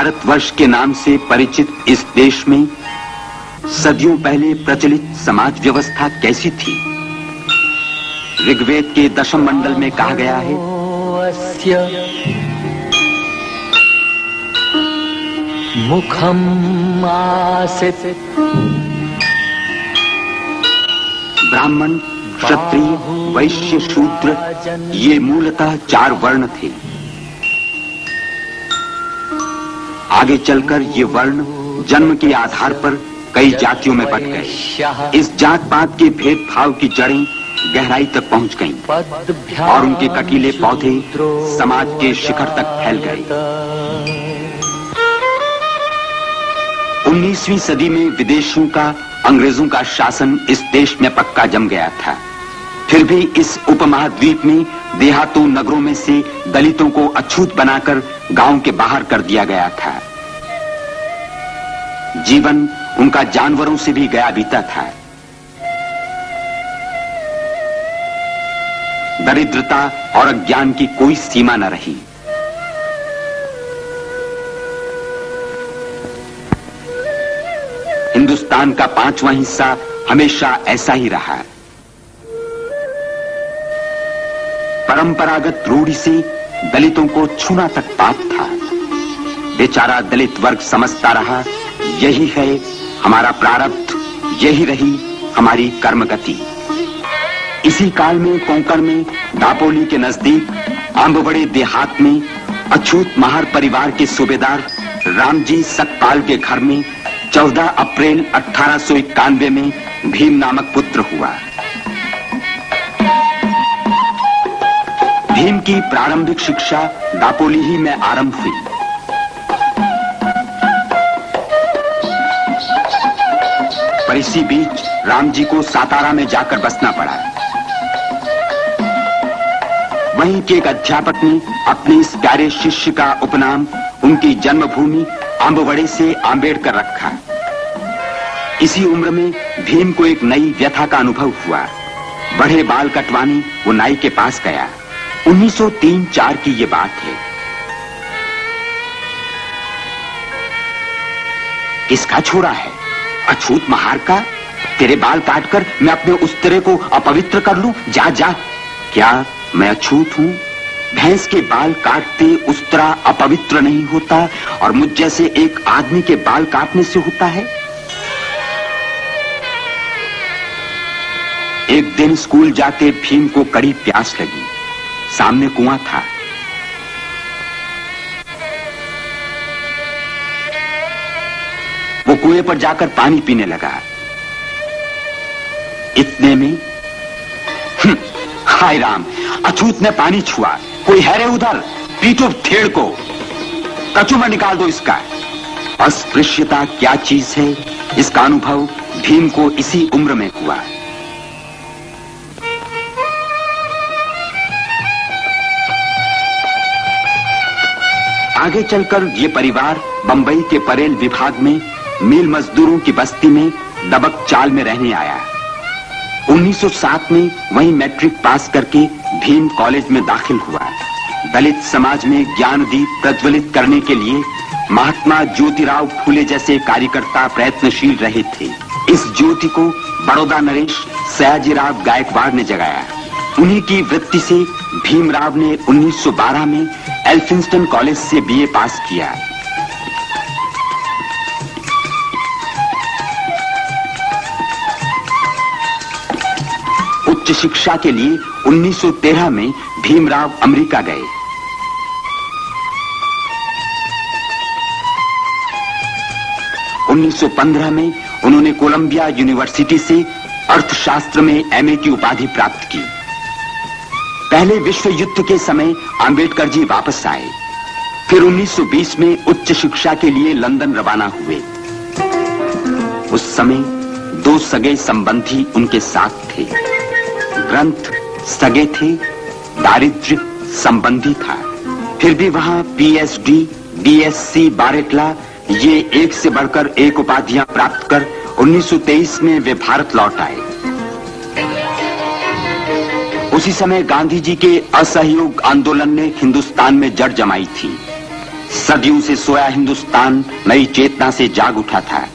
भारतवर्ष के नाम से परिचित इस देश में सदियों पहले प्रचलित समाज व्यवस्था कैसी थी? ऋग्वेद के दशम मंडल में कहा गया है, मुखम आसित ब्राह्मण, क्षत्रिय, वैश्य, शूद्र ये मूलतः 4 वर्ण थे। आगे चलकर ये वर्ण जन्म के आधार पर कई जातियों में बंट गए। इस जात पात के भेदभाव की जड़ें गहराई तक पहुंच गईं और उनके कटीले पौधे समाज के शिखर तक फैल गए। 19वीं सदी में विदेशियों का, अंग्रेजों का शासन इस देश में पक्का जम गया था। फिर भी इस उपमहाद्वीप में देहातों, नगरों में से दलितों को अछूत बनाकर गांव के बाहर कर दिया गया था। जीवन उनका जानवरों से भी गया बीता था। दरिद्रता और अज्ञान की कोई सीमा न रही। हिंदुस्तान का 5वां हिस्सा हमेशा ऐसा ही रहा। परंपरागत रूढ़ी से दलितों को छूना तक पाप था। बेचारा दलित वर्ग समझता रहा, यही है हमारा प्रारब्ध, यही रही हमारी कर्मगति। इसी काल में कोंकण में दापोली के नजदीक आंबवड़े देहात में अछूत महार परिवार के सूबेदार रामजी सकपाल के घर में 14 अप्रैल 1891 में भीम नामक पुत्र हुआ। भीम की प्रारंभिक शिक्षा दापोली ही में आरंभ हुई। पर इसी बीच रामजी को सातारा में जाकर बसना पड़ा। वहीं के एक अध्यापक ने अपने इस प्यारे शिष्य का उपनाम उनकी जन्मभूमि आंबवड़े से आंबेडकर रखा। इसी उम्र में भीम को एक नई व्यथा का अनुभव हुआ। बड़े बाल कटवाने वो नाई के पास गया। 1903-4 की ये बात है। किसका छोरा है? अछूत महार का? तेरे बाल काटकर मैं अपने उस्तरे को अपवित्र कर लूं? जा जा। क्या मैं अछूत हूं? भैंस के बाल काटते उस्तरा अपवित्र नहीं होता और मुझ जैसे एक आदमी के बाल काटने से होता है? एक दिन स्कूल जाते भीम को कड़ी प्यास लगी। सामने कुआं था। वो कुएं पर जाकर पानी पीने लगा। इतने में हाय राम, अछूत ने पानी छुआ। कोई है रे उधर? पीटो थेड़ को, कचू में निकाल दो इसका। अस्पृश्यता क्या चीज है, इसका अनुभव भीम को इसी उम्र में हुआ। आगे चलकर ये परिवार बंबई के परेल विभाग में मिल मजदूरों की बस्ती में दबक चाल में रहने आया। 1907 में वहीं मैट्रिक पास करके भीम कॉलेज में दाखिल हुआ। दलित समाज में ज्ञान दीप प्रज्वलित करने के लिए महात्मा ज्योतिराव फूले जैसे कार्यकर्ता प्रयत्नशील रहे थे। इस ज्योति को बड़ौदा नरेश सयाजीराव गायकवाड़ ने जगाया। उन्हीं की वृत्ति से भीमराव ने 1912 में एल्फिंस्टन कॉलेज से बीए पास किया। उच्च शिक्षा के लिए 1913 में भीमराव अमेरिका गए। उन्नीस 1915 में उन्होंने कोलंबिया यूनिवर्सिटी से अर्थशास्त्र में एमए की उपाधि प्राप्त की। पहले विश्व युद्ध के समय अंबेडकर जी वापस आए। फिर 1920 में उच्च शिक्षा के लिए लंदन रवाना हुए। उस समय 2 सगे संबंधी उनके साथ थे। ग्रंथ सगे थे, दारिद्र्य संबंधी था। फिर भी वहां पीएचडी, बीएससी, बारेटला ये एक से बढ़कर एक उपाधियां प्राप्त कर 1923 में वे भारत लौट आए। उसी समय गांधी जी के असहयोग आंदोलन ने हिंदुस्तान में जड़ जमाई थी। सदियों से सोया हिंदुस्तान नई चेतना से जाग उठा था।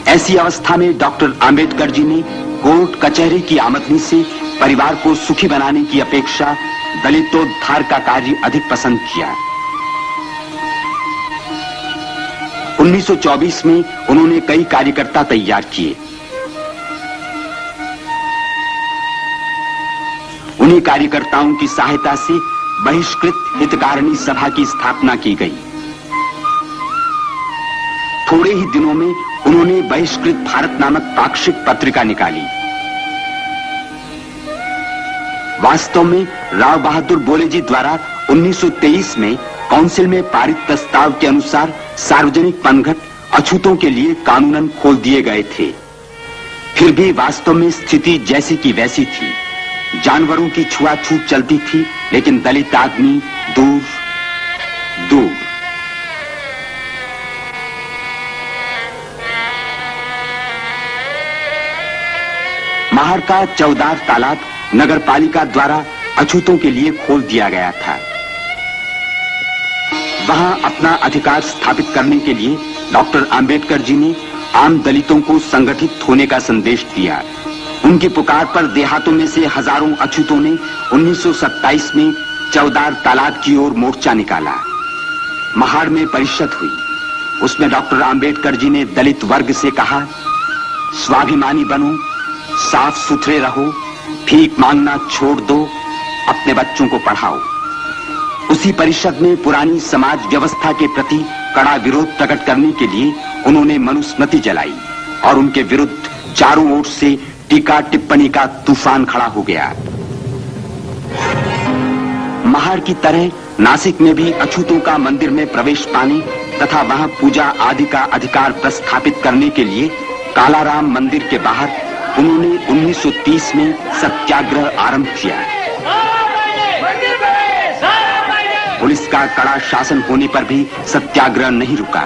ऐसी अवस्था में डॉक्टर आंबेडकर जी ने कोर्ट कचहरी की आमदनी से परिवार को सुखी बनाने की अपेक्षा दलितोद्धार का कार्य अधिक पसंद किया। 1924 में उन्होंने कई कार्यकर्ता तैयार किए। उन्हीं कार्यकर्ताओं की सहायता से बहिष्कृत हितकारिणी सभा की स्थापना की गई। थोड़े ही दिनों में उन्होंने बहिष्कृत भारत नामक पाक्षिक पत्रिका निकाली। वास्तव में राव बहादुर बोले जी द्वारा 1923 में काउंसिल में पारित प्रस्ताव के अनुसार सार्वजनिक पनघट अछूतों के लिए कानूनन खोल दिए गए थे। फिर भी वास्तव में स्थिति जैसी की वैसी थी। जानवरों की छुआछूत चलती थी, लेकिन दलित आदमी दूर दूर। महार का चौदार तालाब नगर पालिका द्वारा अछूतों के लिए खोल दिया गया था। वहां अपना अधिकार स्थापित करने के लिए डॉक्टर आंबेडकर जी ने आम दलितों को संगठित होने का संदेश दिया। उनकी पुकार पर देहातों में से हजारों अछूतों ने 1927 में चौदार तालाब की ओर मोर्चा निकाला। महाड़ में परिषद हुई। उसमें डॉक्टर आंबेडकर जी ने दलित वर्ग से कहा, स्वाभिमानी बनो, साफ सुथरे रहो, भीख मांगना छोड़ दो, अपने बच्चों को पढ़ाओ। उसी परिषद में पुरानी समाज व्यवस्था के प्रति कड़ा विरोध प्रकट करने के लिए उन्होंने मनुस्मृति जलाई और उनके विरुद्ध चारों ओर से टीका टिप्पणी का तूफान खड़ा हो गया। महाड़ की तरह नासिक में भी अछूतों का मंदिर में प्रवेश पाने तथा वहां पूजा आदि का अधिकार प्रस्थापित करने के लिए कालाराम मंदिर के बाहर उन्होंने 1930 में सत्याग्रह आरंभ किया। पुलिस का कड़ा शासन होने पर भी सत्याग्रह नहीं रुका।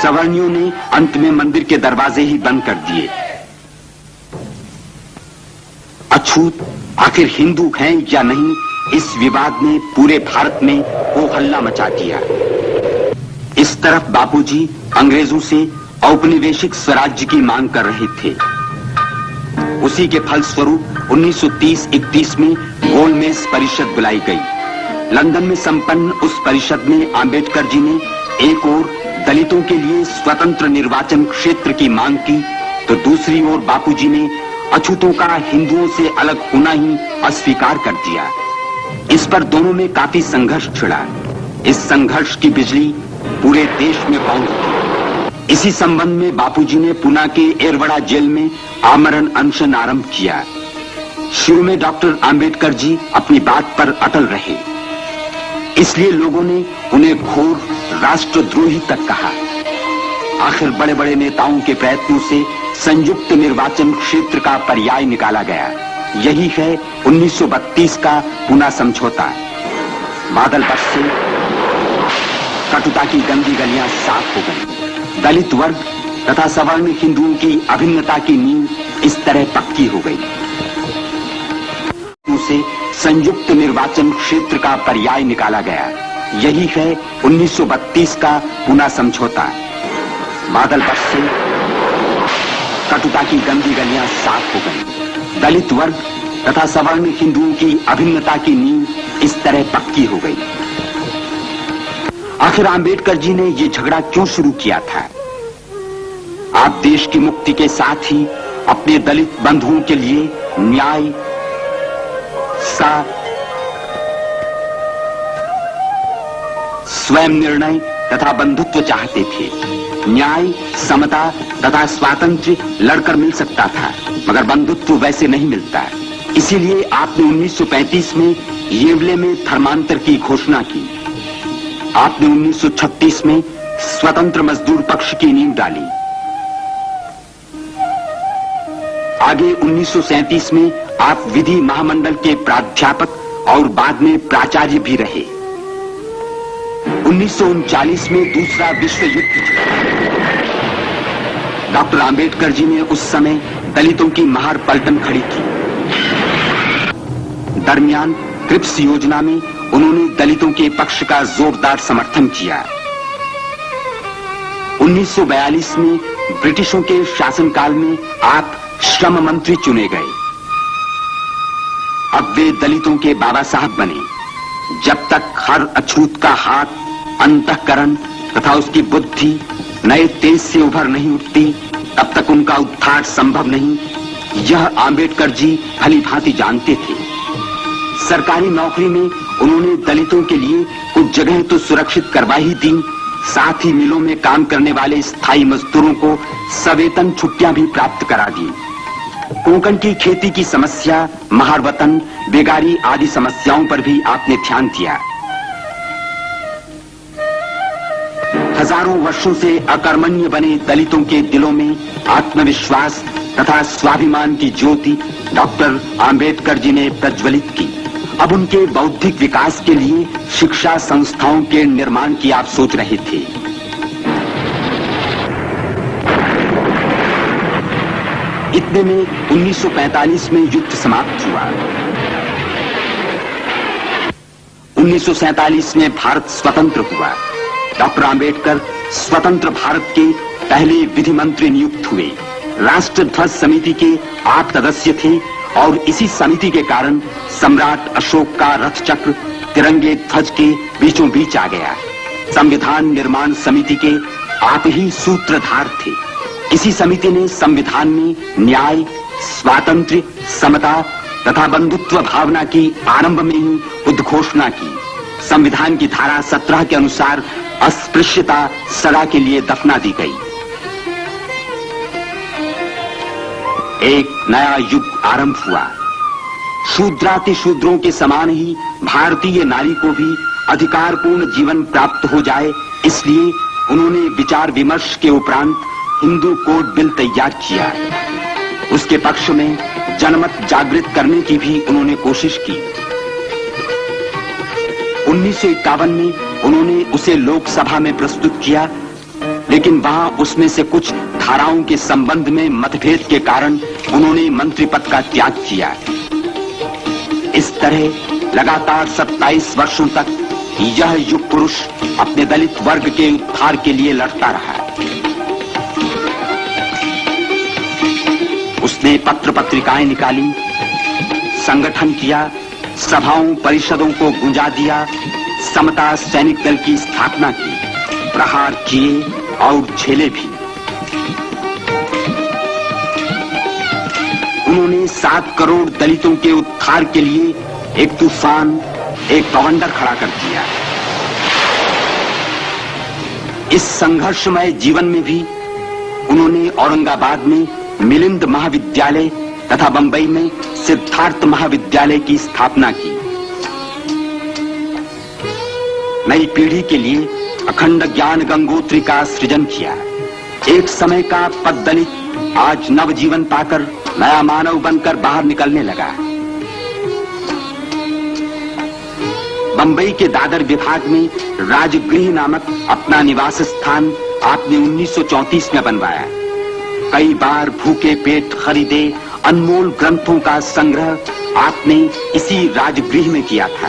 सवर्णियों ने अंत में मंदिर के दरवाजे ही बंद कर दिए। अछूत आखिर हिंदू हैं या नहीं, इस विवाद ने पूरे भारत में हो हल्ला मचा दिया। इस तरफ बापूजी अंग्रेजों से औपनिवेशिक स्वराज्य की मांग कर रहे थे। उसी के फलस्वरूप 1930-31 में गोलमेज परिषद बुलाई गई। लंदन में संपन्न उस परिषद में आंबेडकर जी ने एक ओर दलितों के लिए स्वतंत्र निर्वाचन क्षेत्र की मांग की, तो दूसरी ओर बापूजी ने अछूतों का हिंदुओं से अलग होना ही अस्वीकार कर दिया। इस पर दोनों में काफी संघर्ष छिड़ा। इस संघर्ष की बिजली पूरे देश में कौंध थी। इसी संबंध में बापूजी ने पुणे के एरवड़ा जेल में आमरण अनशन आरंभ किया। शुरू में डॉक्टर आंबेडकर जी अपनी बात पर अटल रहे, इसलिए लोगों ने उन्हें घोर राष्ट्रद्रोही तक कहा। आखिर बड़े बड़े नेताओं के प्रयत्नों से संयुक्त निर्वाचन क्षेत्र का पर्याय निकाला गया। यही है 1932 का पुणे समझौता। बादल बरसे, कटुता की गंदी गलियां साफ हो गई। दलित वर्ग तथा सवर्ण हिंदुओं की अभिन्नता की नींव इस तरह पक्की हो गई। उसे संयुक्त निर्वाचन क्षेत्र का पर्याय निकाला गया। यही है 1932 का पुणे समझौता। बादल बरसे, कटुता की गंदी गलियां साफ हो गई। दलित वर्ग तथा सवर्ण हिंदुओं की अभिन्नता की नींव इस तरह पक्की हो गई। आखिर आंबेडकर जी ने ये झगड़ा क्यों शुरू किया था? आप देश की मुक्ति के साथ ही अपने दलित बंधुओं के लिए न्याय, स्वयं निर्णय तथा बंधुत्व चाहते थे। न्याय, समता तथा स्वातंत्र्य लड़कर मिल सकता था, मगर बंधुत्व वैसे नहीं मिलता। इसीलिए आपने 1935 में येवले में धर्मांतर की घोषणा की। आपने 1936 में स्वतंत्र मजदूर पक्ष की नींव डाली। आगे 1937 में आप विधि महामंडल के प्राध्यापक और बाद में प्राचार्य भी रहे। 1939 में दूसरा विश्व युद्ध छिड़ा। डॉक्टर आंबेडकर जी ने उस समय दलितों की महार पलटन खड़ी की। दरमियान क्रिप्स योजना में उन्होंने दलितों के पक्ष का जोरदार समर्थन किया। 1942 में ब्रिटिशों के शासनकाल में आप श्रम मंत्री चुने गए। अब वे दलितों के बाबा साहब बने। जब तक हर अछूत का हाथ, अंतःकरण तथा उसकी बुद्धि नए तेज से उभर नहीं उठती, तब तक उनका उद्धार संभव नहीं, यह आंबेडकर जी भली भांति जानते थे। सरकारी नौकरी में उन्होंने दलितों के लिए कुछ जगह तो सुरक्षित करवा ही दी, साथ ही मिलों में काम करने वाले स्थायी मजदूरों को सवेतन छुट्टियां भी प्राप्त करा दी। कोंकण की खेती की समस्या, महारवतन, बेगारी आदि समस्याओं पर भी आपने ध्यान दिया। हजारों वर्षों से अकर्मण्य बने दलितों के दिलों में आत्मविश्वास तथा स्वाभिमान की ज्योति डॉक्टर आंबेडकर जी ने प्रज्वलित की। अब उनके बौद्धिक विकास के लिए शिक्षा संस्थाओं के निर्माण की आप सोच रहे थे। इतने में 1945 में युद्ध समाप्त हुआ। 1947 में भारत स्वतंत्र हुआ। डॉक्टर आंबेडकर स्वतंत्र भारत के पहले विधि मंत्री नियुक्त हुए। राष्ट्र ध्वज समिति के आप सदस्य थे और इसी समिति के कारण सम्राट अशोक का रथ चक्र तिरंगे ध्वज के बीचों बीच आ गया। संविधान निर्माण समिति के आप ही सूत्रधार थे। इसी समिति ने संविधान में न्याय, स्वातंत्र्य, समता तथा बंधुत्व भावना की आरंभ में ही उद्घोषणा की। संविधान की धारा 17 के अनुसार अस्पृश्यता सदा के लिए दफना दी गई। एक नया युग आरंभ हुआ। शूद्राति शूद्रों के समान ही भारतीय नारी को भी अधिकारपूर्ण जीवन प्राप्त हो जाए, इसलिए उन्होंने विचार विमर्श के उपरांत हिंदू कोड बिल तैयार किया। उसके पक्ष में जनमत जागृत करने की भी उन्होंने कोशिश की। 1951 में उन्होंने उसे लोकसभा में प्रस्तुत किया, लेकिन वहां उसमें से कुछ धाराओं के संबंध में मतभेद के कारण उन्होंने मंत्री पद का त्याग किया। इस तरह लगातार 27 वर्षों तक यह युग पुरुष अपने दलित वर्ग के उद्धार के लिए लड़ता रहा। उसने पत्र पत्रिकाएं निकाली, संगठन किया, सभाओं परिषदों को गुंजा दिया, समता सैनिक दल की स्थापना की, प्रहार किए और झेले भी। उन्होंने 7 करोड़ दलितों के उद्धार के लिए एक तूफान, एक बवंडर खड़ा कर दिया। इस संघर्षमय जीवन में भी उन्होंने औरंगाबाद में मिलिंद महाविद्यालय तथा बंबई में सिद्धार्थ महाविद्यालय की स्थापना की। नई पीढ़ी के लिए अखंड ज्ञान गंगोत्री का सृजन किया। एक समय का पद दलित आज नवजीवन पाकर नया मानव बनकर बाहर निकलने लगा। बंबई के दादर विभाग में राजगृह नामक अपना निवास स्थान आपने 1934 में बनवाया। कई बार भूखे पेट खरीदे अनमोल ग्रंथों का संग्रह आपने इसी राजगृह में किया था।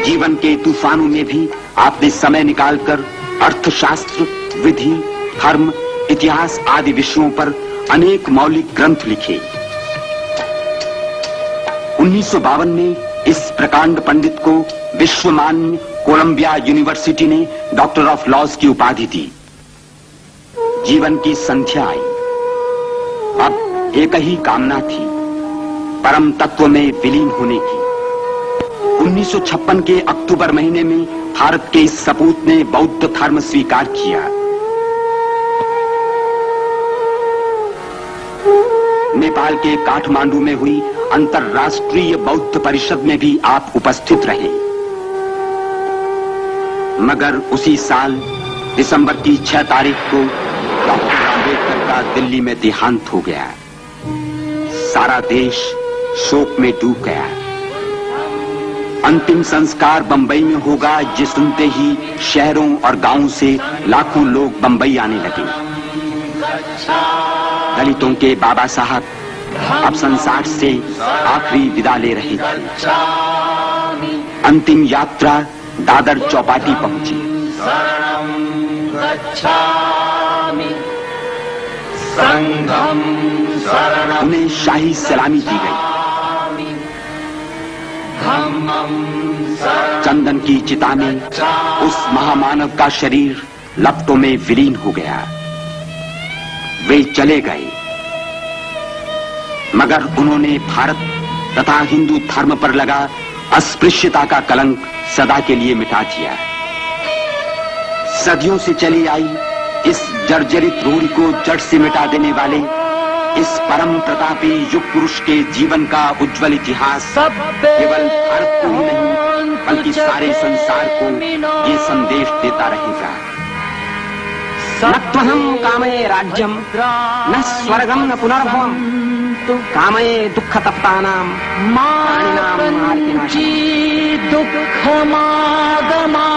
जीवन के तूफानों में भी आपने समय निकालकर अर्थशास्त्र, विधि, धर्म, इतिहास आदि विषयों पर अनेक मौलिक ग्रंथ लिखे। 1952 में इस प्रकांड पंडित को विश्वमान्य कोलंबिया यूनिवर्सिटी ने डॉक्टर ऑफ लॉज की उपाधि दी। जीवन की संध्या आई। अब एक ही कामना थी, परम तत्व में विलीन होने की। 1956 के अक्टूबर महीने में भारत के इस सपूत ने बौद्ध धर्म स्वीकार किया। नेपाल के काठमांडू में हुई अंतर्राष्ट्रीय बौद्ध परिषद में भी आप उपस्थित रहे। मगर उसी साल दिसंबर की 6 तारीख को डॉक्टर आंबेडकर का दिल्ली में देहांत हो गया। सारा देश शोक में डूब गया। अंतिम संस्कार बंबई में होगा, ये सुनते ही शहरों और गांवों से लाखों लोग बंबई आने लगे। दलितों के बाबा साहब अब संसार से आखिरी विदा ले रहे थे। अंतिम यात्रा दादर चौपाटी पहुंची। उन्हें शाही सलामी दी गई। चंदन की चिता में उस महामानव का शरीर लपटों में विलीन हो गया। वे चले गए, मगर उन्होंने भारत तथा हिंदू धर्म पर लगा अस्पृश्यता का कलंक सदा के लिए मिटा दिया। सदियों से चली आई इस जर्जरित रूढ़ि को जड़ से मिटा देने वाले इस परम प्रतापी युग पुरुष के जीवन का उज्जवल इतिहास केवल भारत को ही नहीं बल्कि सारे संसार को ये संदेश देता रहेगा। न त्वहं कामये राज्यम न स्वर्गम न पुनर्भवम कामये दुःखतप्तानां प्राणिनां मार्तिनाशनम्। दुःखमागमा